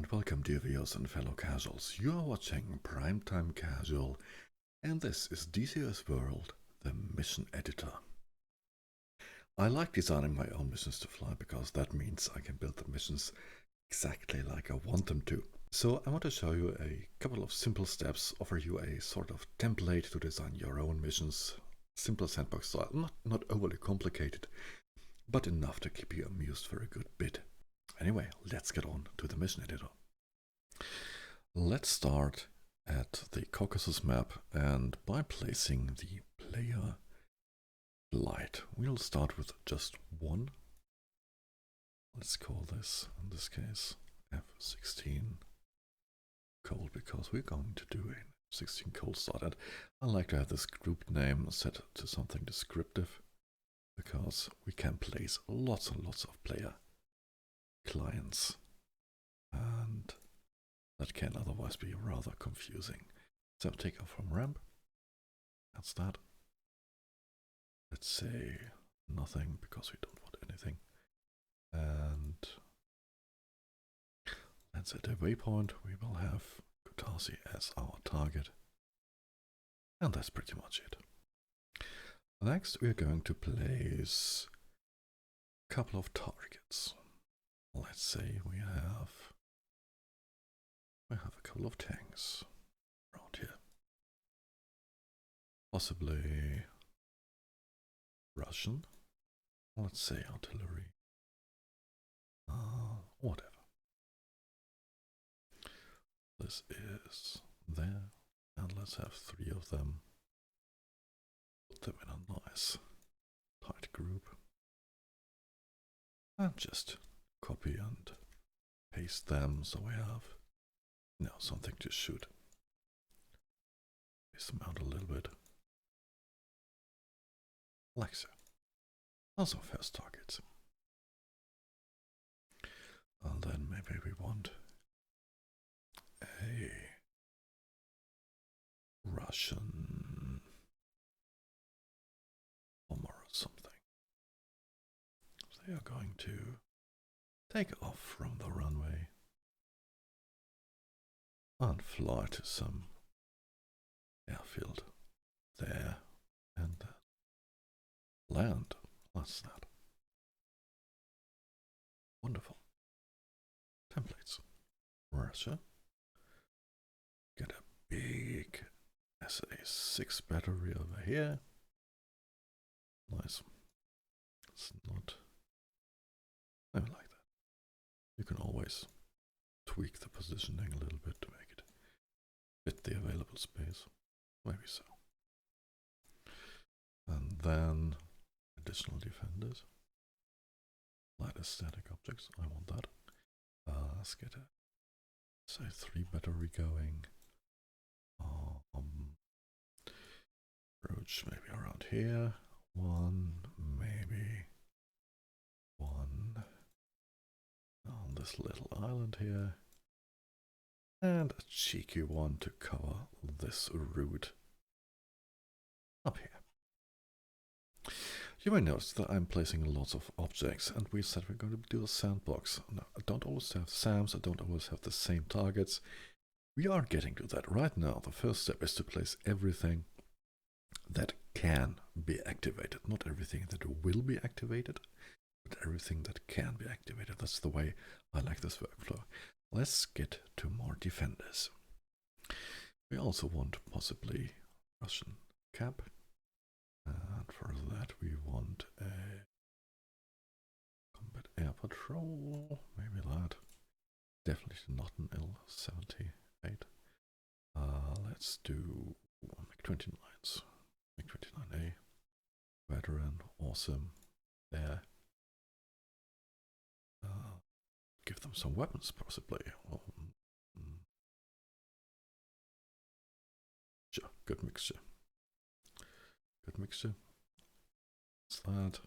and welcome dear viewers and fellow casuals. You are watching Primetime Casual and this is DCS World, the mission editor. I like designing my own missions to fly because that means I can build the missions exactly like I want them to. So I want to show you a couple of simple steps, offer you a sort of template to design your own missions. Simple sandbox style, not overly complicated, but enough to keep you amused for a good bit. Anyway, let's get on to the mission editor. Let's start at the Caucasus map, and by placing the player light, we'll start with just one. Let's call this, in this case, F-16 cold, because we're going to do a F-16 cold start. And I like to have this group name set to something descriptive, because we can place lots and lots of player clients, and that can otherwise be rather confusing. So take off from ramp. That's that. Let's say nothing because we don't want anything. And let's set a waypoint. We will have Kutaisi as our target. And that's pretty much it. Next we are going to place a couple of targets. Let's say we have a couple of tanks around here. Possibly Russian. Let's say artillery. Whatever. This is there. And let's have 3 of them. Put them in a nice tight group. And just copy and paste them so we have now something to shoot. Paste them out a little bit. Like so. Also first targets. And then maybe we want a Russian bomber or something. They are going to take off from the runway and fly to some airfield there and land. That's that. Wonderful. Templates. Russia. Get a big SA-6 battery over here. Nice. It's not... I like that. You can always tweak the positioning a little bit to make it fit the available space. Maybe so. And then additional defenders. Light static objects. I want that. Let's get a say 3 battery going. Approach maybe around here. 1, maybe 1 on this little island here. And a cheeky one to cover this route up here. You may notice that I'm placing lots of objects, and we said we're going to do a sandbox. Now, I don't always have SAMs, I don't always have the same targets. We are getting to that right now. The first step is to place everything that can be activated. Not everything that will be activated, but everything that can be activated. That's the way I like this workflow. Let's get to more defenders. We also want possibly Russian cap. And for that we want a combat air patrol, maybe that. Definitely not an L-78. Let's do MiG-29s. MiG-29A. Veteran, awesome. There. Give them some weapons, possibly. Sure, good mixture. Good mixture. What's that?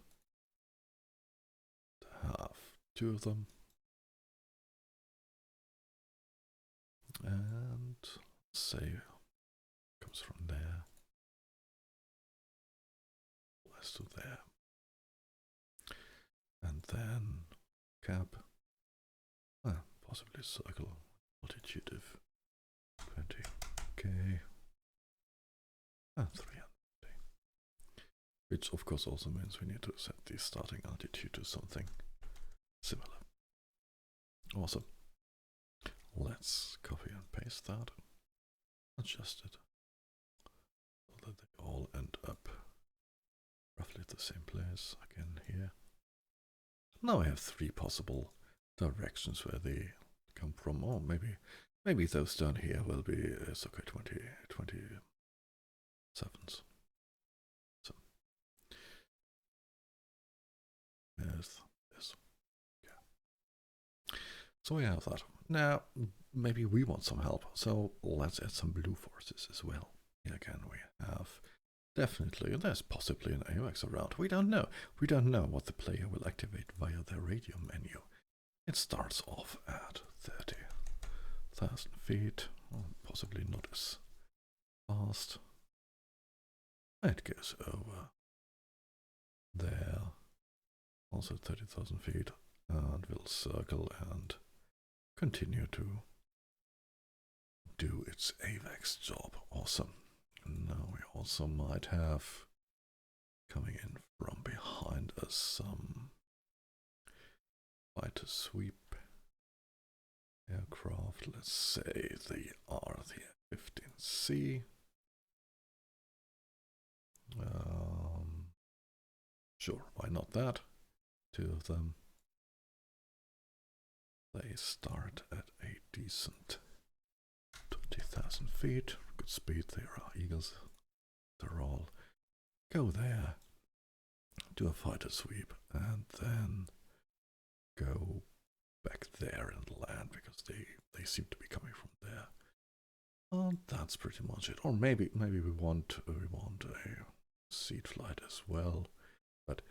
To have 2 of them. And say comes from there. Let's do there. And then cap. Possibly circle altitude of 20k and 300. Which of course also means we need to set the starting altitude to something similar. Awesome. Let's copy and paste that. Adjust it so that they all end up roughly at the same place again here. Now I have 3 possible directions where they come from. Or maybe those down here will be okay, 27s. So yes. Yeah. So we have that. Now maybe we want some help. So let's add some blue forces as well. Here again we have definitely, there's possibly an AWACS around. We don't know. We don't know what the player will activate via their radio menu. It starts off at 30,000 feet, possibly not as fast. It goes over there, also 30,000 feet, and will circle and continue to do its AWACS job. Awesome. Now we also might have coming in from behind us some fighter sweep aircraft. Let's say they are the F-15C. Sure, why not that? 2 of them. They start at a decent 20,000 feet. Good speed, they are Eagles. They're all go there, do a fighter sweep, and then go back there and land because they seem to be coming from there. And that's pretty much it. Or maybe we want a seed flight as well, but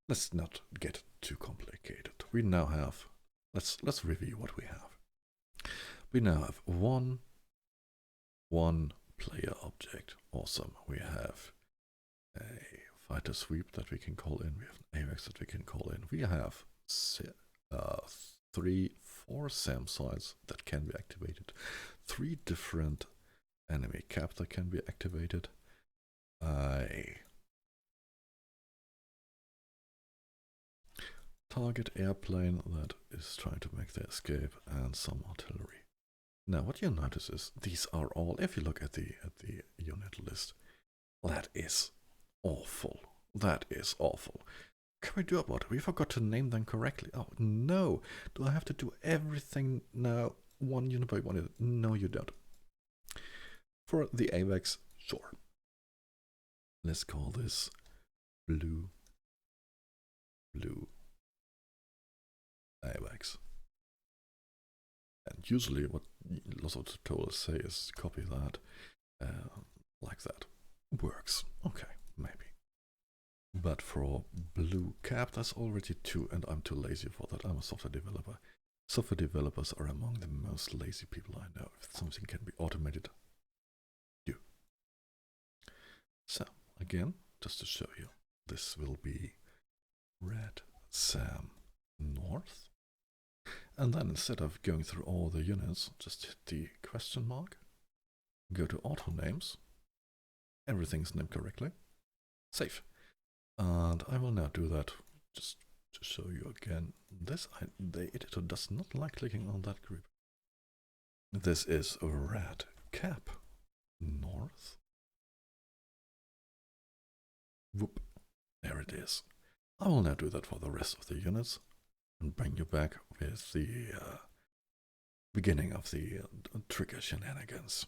let's not get too complicated. We now have let's review what we have. We now have one player object. Awesome. We have a fighter sweep that we can call in. We have an AWACS that we can call in. We have 4 SAM sites that can be activated. 3 different enemy cap that can be activated. A target airplane that is trying to make their escape, and some artillery. Now what you'll notice is these are all, if you look at the unit list, that is awful. That is awful. Can we do about it? We forgot to name them correctly. Oh no! Do I have to do everything now, one unit by one unit? No, you don't. For the AWACS, sure. Let's call this blue AWACS. And usually what lots of tutorials say is copy that like that. Works. Okay, maybe. But for blue cap, that's already 2, and I'm too lazy for that. I'm a software developer. Software developers are among the most lazy people I know. If something can be automated, do. So, again, just to show you, this will be red SAM north. And then instead of going through all the units, just hit the question mark, go to auto names, everything's named correctly, save. And I will now do that just to show you again. The editor does not like clicking on that group. This is a red cap north. Whoop, there it is. I will now do that for the rest of the units and bring you back with the beginning of the trigger shenanigans.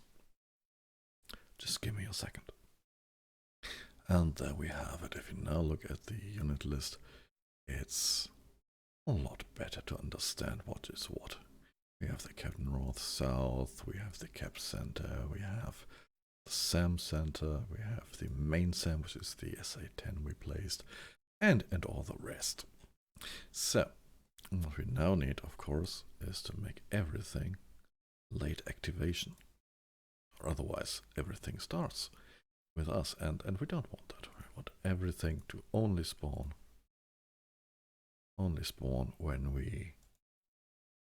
Just give me a second. And there we have it. If you now look at the unit list, it's a lot better to understand what is what. We have the cap north, south, we have the cap center, we have the SAM center, we have the main SAM, which is the SA-10 we placed, and all the rest. So, what we now need, of course, is to make everything late activation. Or otherwise, everything starts with us, and we don't want that. We want everything to only spawn when we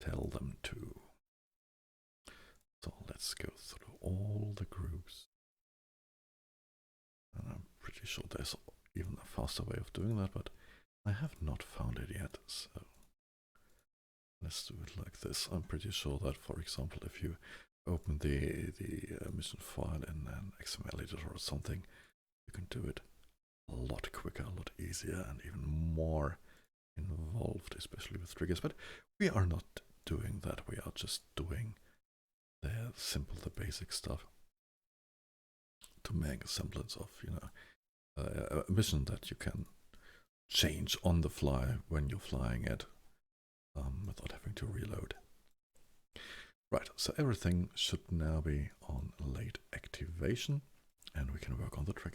tell them to. So let's go through all the groups. And I'm pretty sure there's even a faster way of doing that, but I have not found it yet. So let's do it like this. I'm pretty sure that, for example, if you open the mission file in an XML editor or something, you can do it a lot quicker, a lot easier, and even more involved, especially with triggers. But we are not doing that. We are just doing the simple, the basic stuff to make a semblance of, you know, a mission that you can change on the fly when you're flying it without having to reload. Right, so everything should now be on late activation, and we can work on the triggers.